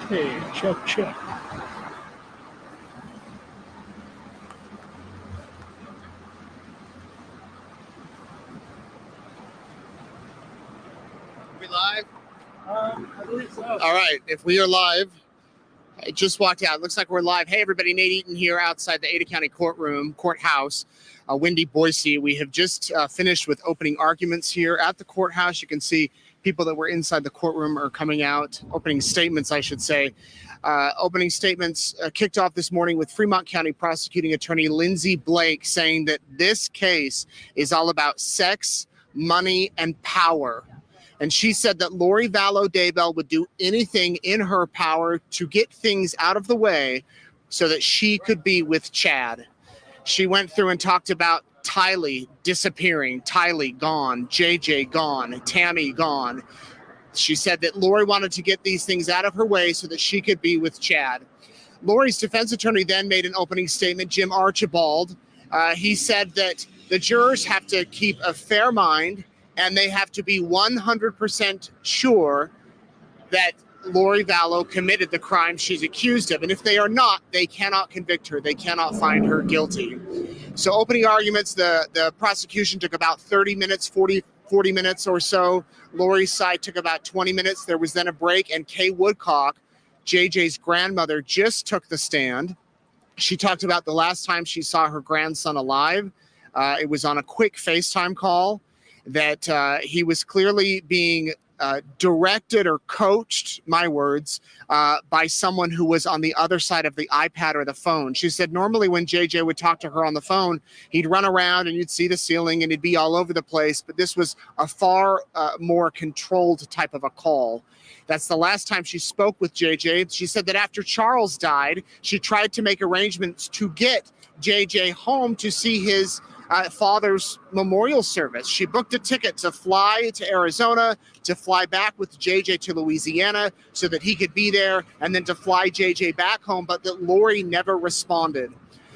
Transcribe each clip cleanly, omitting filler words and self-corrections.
Hey, check. We live? I believe so. All right, if we are live, I just walked out. Looks like we're live. Hey, everybody, Nate Eaton here outside the Ada County Courthouse, windy Boise. We have just finished with opening arguments here at the courthouse. You can see people that were inside the courtroom are coming out. Opening statements, I should say. Opening statements kicked off this morning with Fremont County Prosecuting Attorney Lindsay Blake saying that this case is all about sex, money, and power. And she said that Lori Vallow Daybell would do anything in her power to get things out of the way so that she could be with Chad. She went through and talked about Tylee disappearing, Tylee gone, JJ gone, Tammy gone. She said that Lori wanted to get these things out of her way so that she could be with Chad. Lori's defense attorney then made an opening statement, Jim Archibald. He said that the jurors have to keep a fair mind and they have to be 100% sure that Lori Vallow committed the crime she's accused of. And if they are not, they cannot convict her. They cannot find her guilty. So opening arguments, the prosecution took about 30 minutes, 40 minutes or so. Lori's side took about 20 minutes. There was then a break, and Kay Woodcock, JJ's grandmother, just took the stand. She talked about the last time she saw her grandson alive. It was on a quick FaceTime call, that he was clearly being directed or coached, my words, by someone who was on the other side of the iPad or the phone. She said normally when JJ would talk to her on the phone, he'd run around and you'd see the ceiling and it'd be all over the place. But this was a far more controlled type of a call. That's the last time she spoke with JJ. She said that after Charles died, she tried to make arrangements to get JJ home to see his father's memorial service. She booked a ticket to fly to Arizona, to fly back with JJ to Louisiana so that he could be there, and then to fly JJ back home, but that Lori never responded.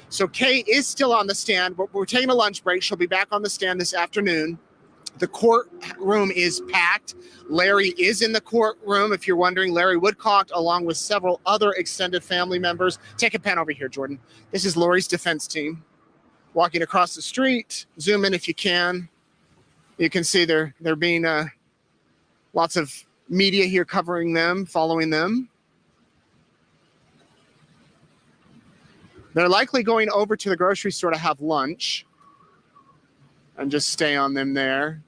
So Kay is still on the stand, but we're taking a lunch break. She'll be back on the stand this afternoon. The courtroom is packed. Larry is in the courtroom, if you're wondering. Larry Woodcock, along with several other extended family members. Take a pen over here, Jordan. This is Lori's defense team. Walking across the street, zoom in if you can. You can see there being lots of media here covering them, following them. They're likely going over to the grocery store to have lunch and just stay on them there.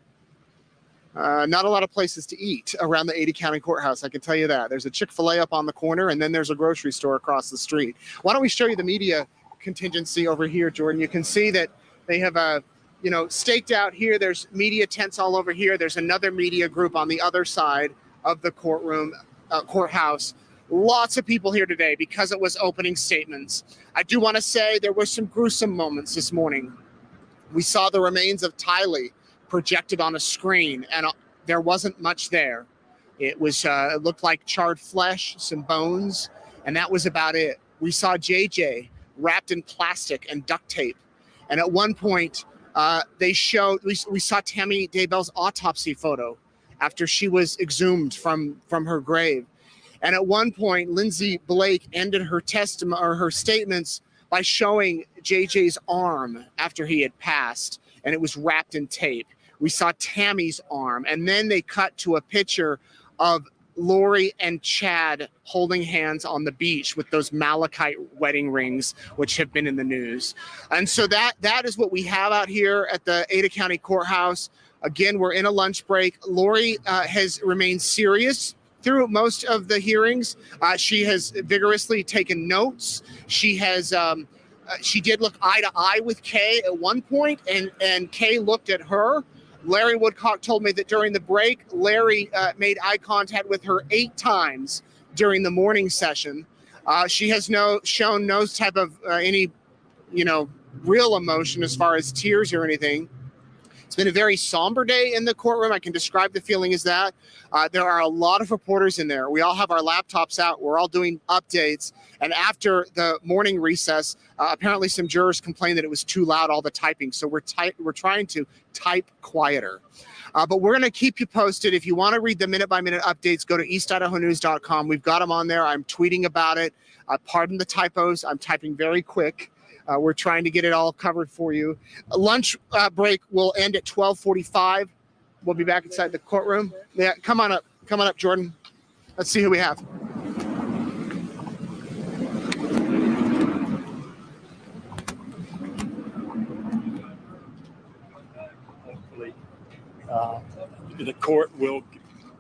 Not a lot of places to eat around the Ada County Courthouse, I can tell you that. There's a Chick-fil-A up on the corner, and then there's a grocery store across the street. Why don't we show you the media contingency over here, Jordan? You can see that they have staked out here. There's media tents all over here. There's another media group on the other side of the courthouse. Lots of people here today because it was opening statements. I do want to say there were some gruesome moments this morning. We saw the remains of Tylee projected on a screen, and there wasn't much there. It looked like charred flesh, some bones, and that was about it. We saw JJ wrapped in plastic and duct tape. And at one point, we saw Tammy Daybell's autopsy photo after she was exhumed from her grave. And at one point, Lindsay Blake ended her statements by showing JJ's arm after he had passed, and it was wrapped in tape. We saw Tammy's arm, and then they cut to a picture of Lori and Chad holding hands on the beach with those malachite wedding rings, which have been in the news. And so that is what we have out here at the Ada County Courthouse. Again, we're in a lunch break. Lori has remained serious through most of the hearings. She has vigorously taken notes. She did look eye to eye with Kay at one point, and Kay looked at her. Larry Woodcock told me that during the break, Larry made eye contact with her 8 times during the morning session. She has shown no type of any real emotion as far as tears or anything. It's been a very somber day in the courtroom. I can describe the feeling as that. There are a lot of reporters in there. We all have our laptops out. We're all doing updates. And after the morning recess, apparently some jurors complained that it was too loud, all the typing. So we're trying to type quieter. But we're going to keep you posted. If you want to read the minute-by-minute updates, go to eastidahonews.com. We've got them on there. I'm tweeting about it. Pardon the typos. I'm typing very quick. We're trying to get it all covered for you. Lunch break will end at 12:45. We'll be back inside the courtroom. Yeah, come on up. Come on up, Jordan. Let's see who we have. Hopefully, the court will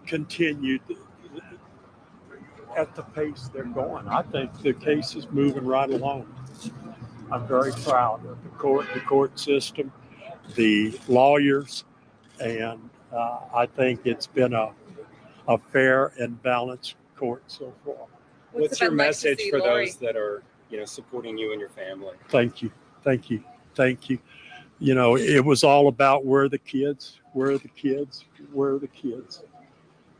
continue at the pace they're going. I think the case is moving right along. I'm very proud of the court system, the lawyers, and I think it's been a fair and balanced court so far. What's your message for those that are, supporting you and your family? Thank you. It was all about where are the kids,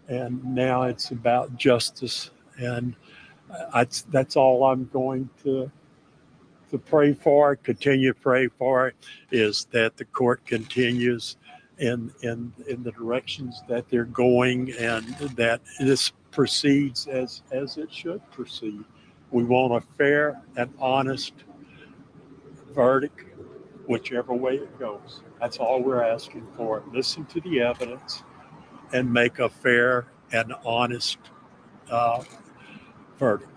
and now it's about justice, and that's all I'm going to pray for, continue to pray for, is that the court continues in the directions that they're going, and that this proceeds as it should proceed. We want a fair and honest verdict, whichever way it goes. That's all we're asking for. Listen to the evidence and make a fair and honest verdict.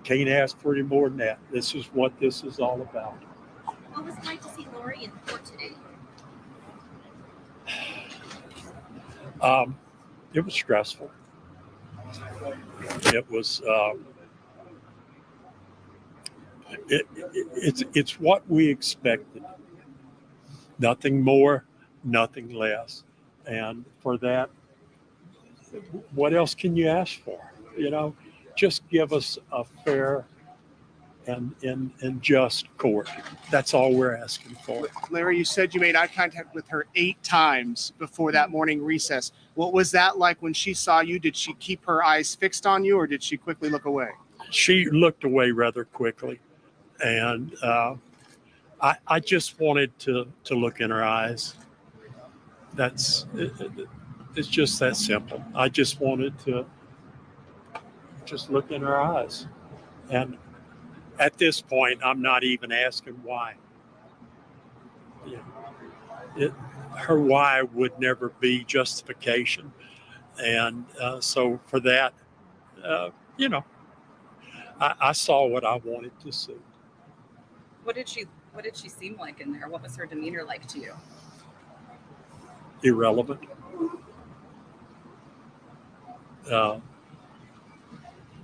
Can't ask for any more than that. This is what this is all about. What was it like to see Lori in court today? It was stressful. It was. It's what we expected. Nothing more, nothing less. And for that, what else can you ask for? Just give us a fair and just court. That's all we're asking for. Larry, you said you made eye contact with her 8 times before that morning recess. What was that like when she saw you? Did she keep her eyes fixed on you, or did she quickly look away? She looked away rather quickly. And I just wanted to look in her eyes. It's just that simple. I just wanted to just look in her eyes. And at this point, I'm not even asking why. Her why would never be justification. And so for that, I saw what I wanted to see. What did she seem like in there? What was her demeanor like to you? Irrelevant.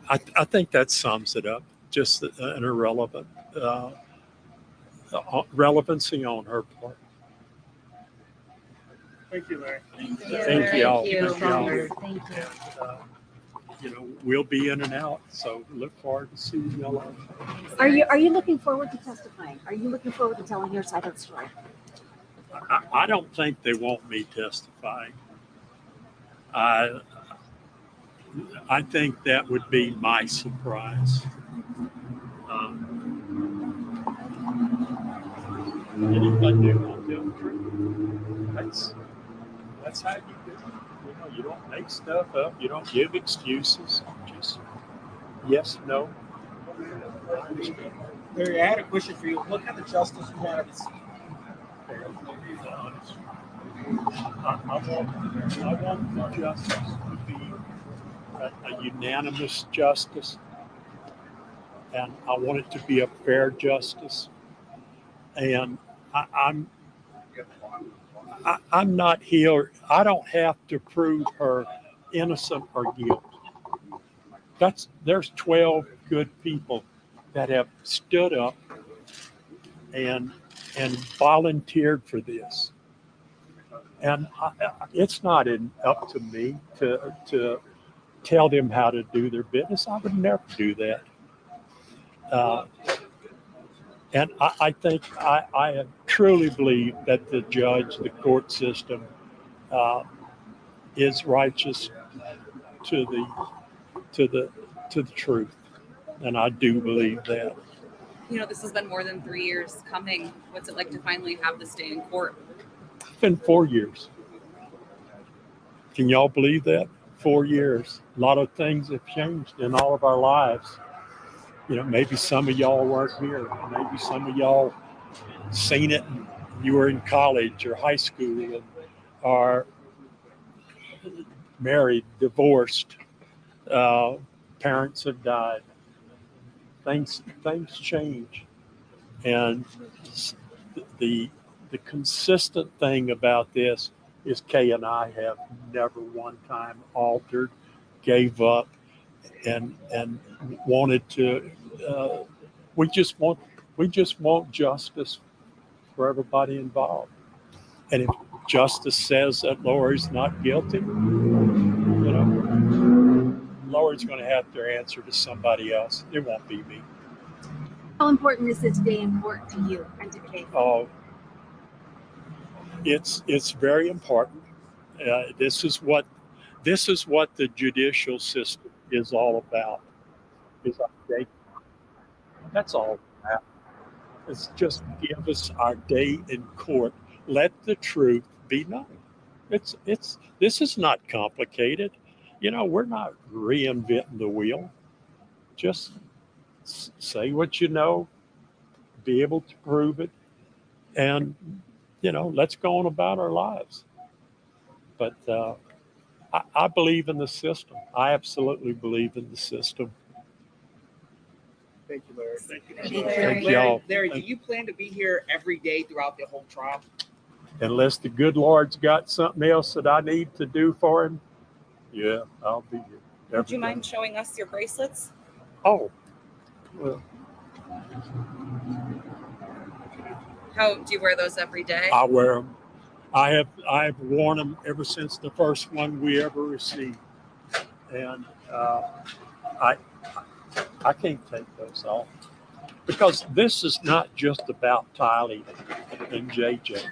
I think that sums it up. Just an irrelevant relevancy on her part. Thank you, Larry. Thank you all. Thank you. We'll be in and out, so look forward to seeing y'all. Are you looking forward to testifying? Are you looking forward to telling your side of the story? I don't think they want me testifying. I think that would be my surprise. Anybody do want to tell the truth? That's how you do it. You don't make stuff up. You don't give excuses. Just yes, no. Larry, I had a question for you. What kind of justice you want to see? I want the justice to be a unanimous justice, and I want it to be a fair justice. And I'm not here. I don't have to prove her innocent or guilty. There's 12 good people that have stood up and volunteered for this. And it's not up to me to tell them how to do their business. I would never do that. And I think I am truly believe that the judge, the court system, is righteous to the truth, and I do believe that. You know, this has been more than 3 years coming. What's it like to finally have this day in court? It's been 4 years. Can y'all believe that? 4 years. A lot of things have changed in all of our lives. You know, maybe some of y'all weren't here. Maybe some of y'all seen it. And you were in college or high school, and are married, divorced. Parents have died. Things change, and the consistent thing about this is Kay and I have never one time altered, gave up, and wanted to. We just want justice for everybody involved. And if justice says that Lori's not guilty, you know, Lori's going to have to answer to somebody else. It won't be me. How important is this day in court to you and to Kate? Oh, it's very important. This is what the judicial system is all about. Is our day. That's all about. It's just give us our day in court. Let the truth be known. This is not complicated. You know, we're not reinventing the wheel. Just say what you know, be able to prove it, and, you know, let's go on about our lives. But I believe in the system. I absolutely believe in the system. Thank you, Larry. Thank y'all. Larry, do you plan to be here every day throughout the whole trial? Unless the good Lord's got something else that I need to do for him, yeah, I'll be here. Would you mind showing us your bracelets? Oh, well, How do you wear those every day? I wear them. I've worn them ever since the first one we ever received, and I can't take those off, because this is not just about Tylee and JJ.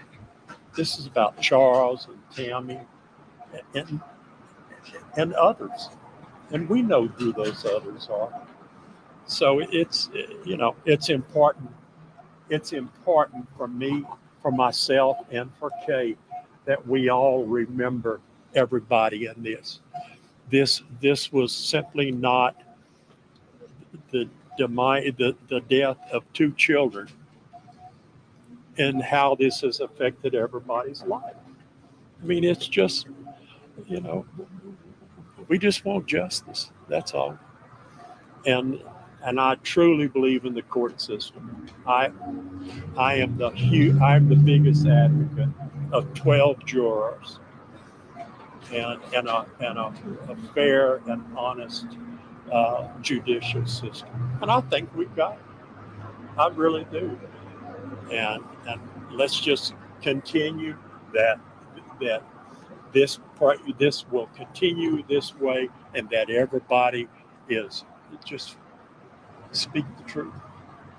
This is about Charles and Tammy and others, and we know who those others are. So it's, you know, it's important. It's important for me, for myself, and for Kay that we all remember everybody in this. This was simply not the death of two children, and how this has affected everybody's life. I mean, it's just, you know, we just want justice. That's all. And I truly believe in the court system. I'm the biggest advocate of 12 jurors and a fair and honest judicial system. And I think we've got it. I really do. And let's just continue that this will continue this way, and that everybody is just speak the truth.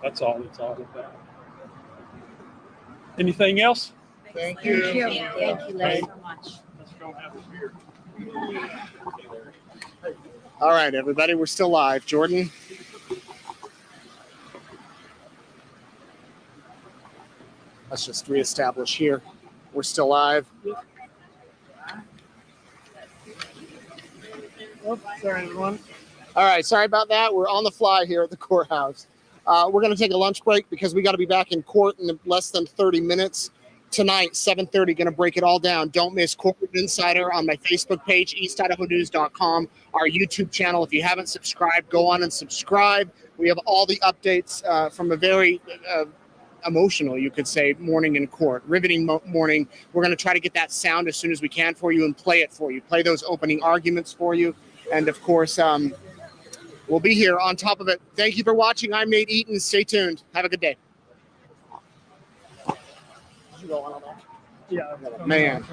That's all it's all about. Anything else? Thank you. Thank you. Thank you, Larry, so much. Let's go have a beer. All right, everybody, we're still live. Jordan. Let's just reestablish here. We're still live. Oops, sorry, everyone. All right, sorry about that. We're on the fly here at the courthouse. We're going to take a lunch break because we got to be back in court in less than 30 minutes. Tonight, 7:30, going to break it all down. Don't miss Corporate Insider on my Facebook page, eastidahonews.com, our YouTube channel. If you haven't subscribed, go on and subscribe. We have all the updates from a very emotional, you could say, morning in court. Riveting morning. We're going to try to get that sound as soon as we can for you and play it for you. Play those opening arguments for you. And, of course, we'll be here on top of it. Thank you for watching. I'm Nate Eaton. Stay tuned. Have a good day. Yeah. Man.